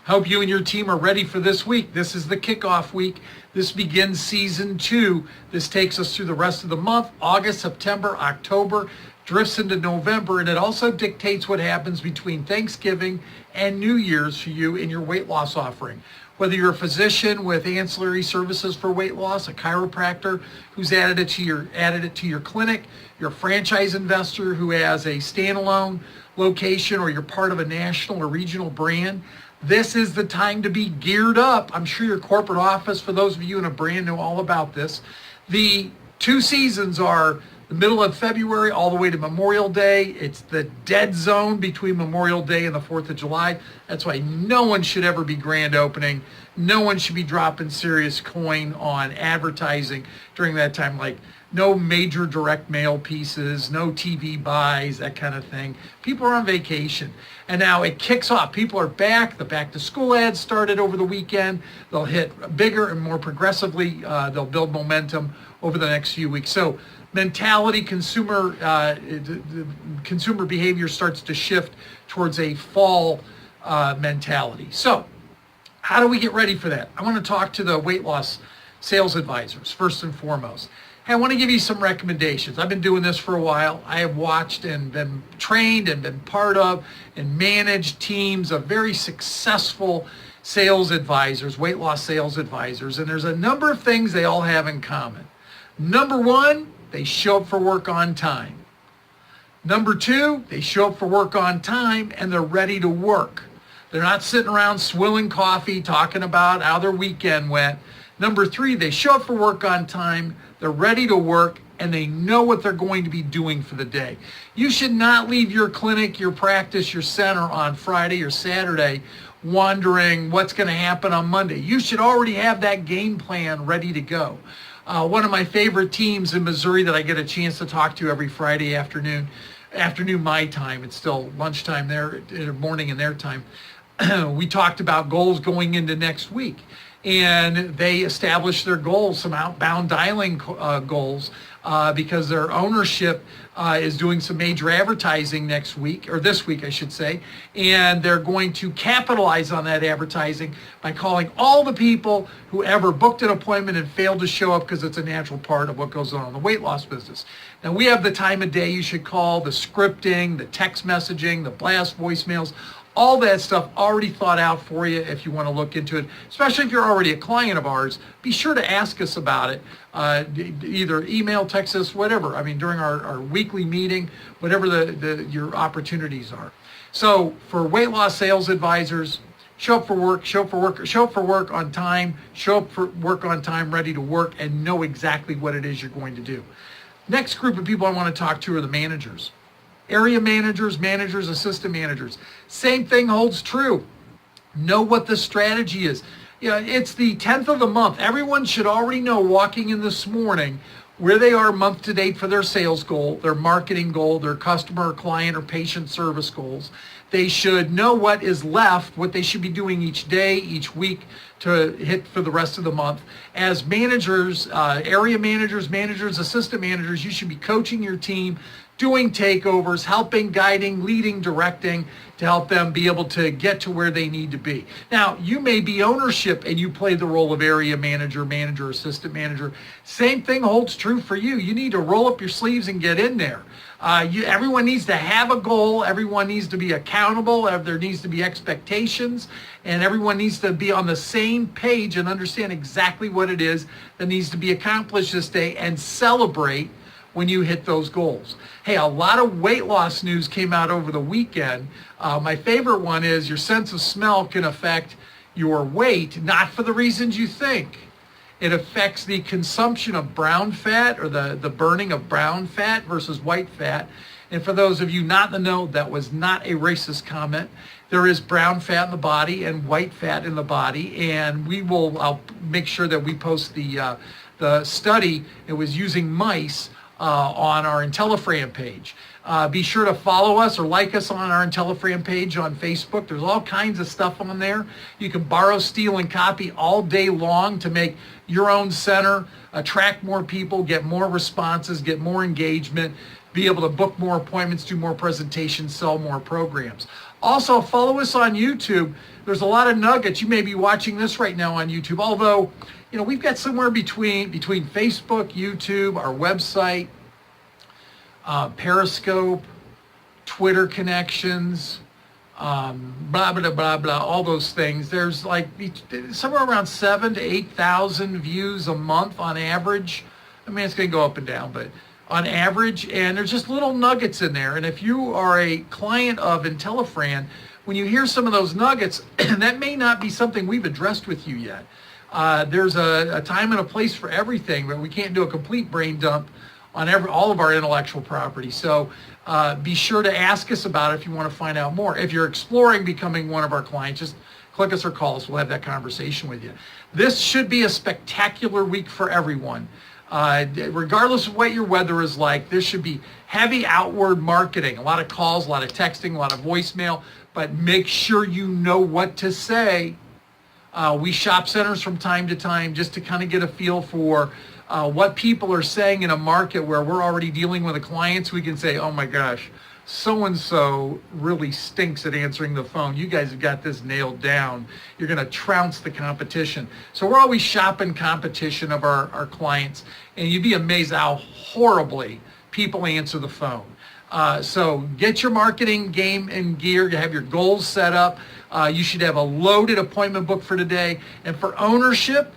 Hope you and your team are ready for this week. This is the kickoff week. This begins season 2. This takes us through the rest of the month, August, September, October, drifts into November, and it also dictates what happens between Thanksgiving and New Year's for you in your weight loss offering. Whether you're a physician with ancillary services for weight loss, a chiropractor who's added it to your clinic, you're a franchise investor who has a standalone location, or you're part of a national or regional brand, this is the time to be geared up. I'm sure your corporate office, for those of you in a brand, know all about this. The 2 seasons are the middle of February all the way to Memorial Day. It's the dead zone between Memorial Day and the 4th of July. That's why no one should ever be grand opening. No one should be dropping serious coin on advertising during that time, like no major direct mail pieces, no TV buys, that kind of thing. People are on vacation. And now it kicks off. People are back. The back to school ads started over the weekend. They'll hit bigger and more progressively. They'll build momentum over the next few weeks. So mentality, consumer behavior starts to shift towards a fall mentality. So how do we get ready for that? I want to talk to the weight loss sales advisors first and foremost. Hey, I want to give you some recommendations. I've been doing this for a while. I have watched and been trained and been part of and managed teams of very successful sales advisors, weight loss sales advisors, and there's a number of things they all have in common. Number 1, they show up for work on time. Number 2, they show up for work on time and they're ready to work. They're not sitting around swilling coffee talking about how their weekend went. Number 3, they show up for work on time, they're ready to work, and they know what they're going to be doing for the day. You should not leave your clinic, your practice, your center on Friday or Saturday wondering what's going to happen on Monday. You should already have that game plan ready to go. One of my favorite teams in Missouri that I get a chance to talk to every Friday afternoon my time, it's still lunchtime there, morning in their time, we talked about goals going into next week. And they established their goals, some outbound dialing goals, because their ownership is doing some major advertising next week, or this week, I should say, and they're going to capitalize on that advertising by calling all the people who ever booked an appointment and failed to show up, because it's a natural part of what goes on in the weight loss business. Now, we have the time of day you should call, the scripting, the text messaging, the blast voicemails, all that stuff already thought out for you if you want to look into it, especially if you're already a client of ours. Be sure to ask us about it, either email, text us, whatever. I mean, during our weekly meeting, whatever your opportunities are. So for weight loss sales advisors, show up for work on time, ready to work, and know exactly what it is you're going to do. Next group of people I want to talk to are the managers. Area managers, assistant managers. Same thing holds true. Know what the strategy is. It's the 10th of the month. Everyone should already know, walking in this morning, where they are month to date for their sales goal, their marketing goal, their customer, client, or patient service goals. They should know what is left, what they should be doing each day, each week to hit for the rest of the month. As managers, area managers, assistant managers, you should be coaching your team, doing takeovers, helping, guiding, leading, directing to help them be able to get to where they need to be. Now, you may be ownership and you play the role of area manager, assistant manager. Same thing holds true for you. You need to roll up your sleeves and get in there. Everyone needs to have a goal. Everyone needs to be accountable. There needs to be expectations, and everyone needs to be on the same page and understand exactly what it is that needs to be accomplished this day and celebrate when you hit those goals. Hey, a lot of weight loss news came out over the weekend. My favorite one is your sense of smell can affect your weight, not for the reasons you think. It affects the consumption of brown fat, or the burning of brown fat versus white fat. And for those of you not in the know, that was not a racist comment. There is brown fat in the body and white fat in the body, and I'll make sure that we post the study. It was using mice on our IntelliFran page. Be sure to follow us or like us on our IntelliFran page on Facebook. There's all kinds of stuff on there. You can borrow, steal, and copy all day long to make your own center attract more people, get more responses, get more engagement, be able to book more appointments, do more presentations, sell more programs. Also, follow us on YouTube. There's a lot of nuggets. You may be watching this right now on YouTube, although, we've got somewhere between Facebook, YouTube, our website, Periscope, Twitter connections, blah, blah, blah, blah, all those things. There's like somewhere around 7,000 to 8,000 views a month on average. I mean, it's going to go up and down, but on average, and there's just little nuggets in there. And if you are a client of IntelliFran, when you hear some of those nuggets, that may not be something we've addressed with you yet. There's a time and a place for everything, but we can't do a complete brain dump on all of our intellectual property. So be sure to ask us about it if you want to find out more. If you're exploring becoming one of our clients, just click us or call us. We'll have that conversation with you. This should be a spectacular week for everyone. Regardless of what your weather is like, there should be heavy outward marketing, a lot of calls, a lot of texting, a lot of voicemail, but make sure you know what to say. We shop centers from time to time just to kind of get a feel for what people are saying in a market where we're already dealing with the clients. We can say, oh my gosh, so-and-so really stinks at answering the phone. You guys have got this nailed down. You're going to trounce the competition. So we're always shopping competition of our clients, and you'd be amazed how horribly people answer the phone. So get your marketing game in gear. You have your goals set up. You should have a loaded appointment book for today. And for ownership,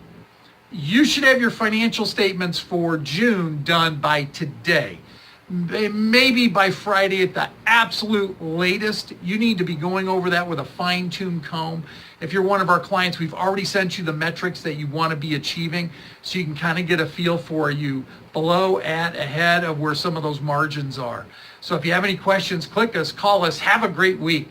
you should have your financial statements for June done by today. Maybe by Friday at the absolute latest. You need to be going over that with a fine-tuned comb. If you're one of our clients, we've already sent you the metrics that you want to be achieving, so you can kind of get a feel for you below, at, ahead of where some of those margins are. So if you have any questions, click us, call us. Have a great week.